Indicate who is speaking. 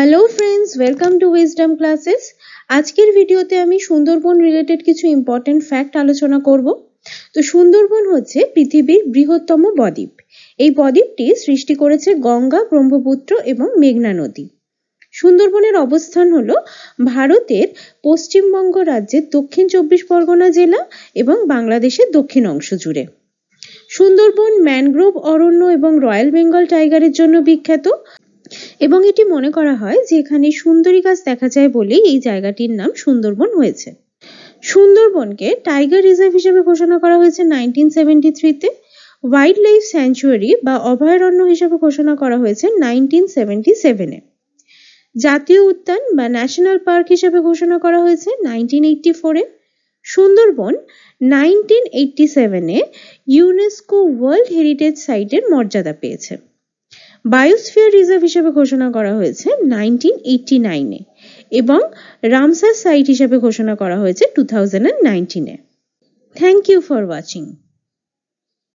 Speaker 1: Hello friends, welcome to wisdom classes. আজকের ভিডিওতে আমি সুন্দরবন রিলেটেড কিছু ইম্পর্টেন্ট ফ্যাক্ট আলোচনা করব। তো সুন্দরবন হচ্ছে পৃথিবীর বৃহত্তম বদ্বীপ। এই বদ্বীপটি সৃষ্টি করেছে গঙ্গা, ব্রহ্মপুত্র এবং মেঘনা নদী। সুন্দরবনের অবস্থান হলো ভারতের পশ্চিমবঙ্গ রাজ্যের দক্ষিণ 24 পরগনা জেলা এবং বাংলাদেশের দক্ষিণ অংশ জুড়ে। সুন্দরবন ম্যানগ্রোভ অরণ্য এবং রয়্যাল বেঙ্গল টাইগারের জন্য বিখ্যাত এবং এটি মনে করা হয় যে এখানে সুন্দরী গাছ দেখা যায় বলেই এই জায়গাটির নাম সুন্দরবন হয়েছে। সুন্দরবনকে টাইগার রিজার্ভ হিসেবে ঘোষণা করা হয়েছে 1973-তে। ওয়াইল্ড লাইফ স্যাংচুয়ারি বা অভয়ারণ্য হিসেবে ঘোষণা করা হয়েছে 1977-এ। জাতীয় উদ্যান বা ন্যাশনাল পার্ক হিসেবে ঘোষণা করা হয়েছে 1984-এ। সুন্দরবন 1987-এ ইউনেস্কো ওয়ার্ল্ড হেরিটেজ সাইটের মর্যাদা পেয়েছে। বায়োস্ফিয়ার রিজার্ভ হিসেবে ঘোষণা করা হয়েছে 1989-এ এবং রামসার সাইট হিসেবে ঘোষণা করা হয়েছে 2019-এ। Thank you for watching.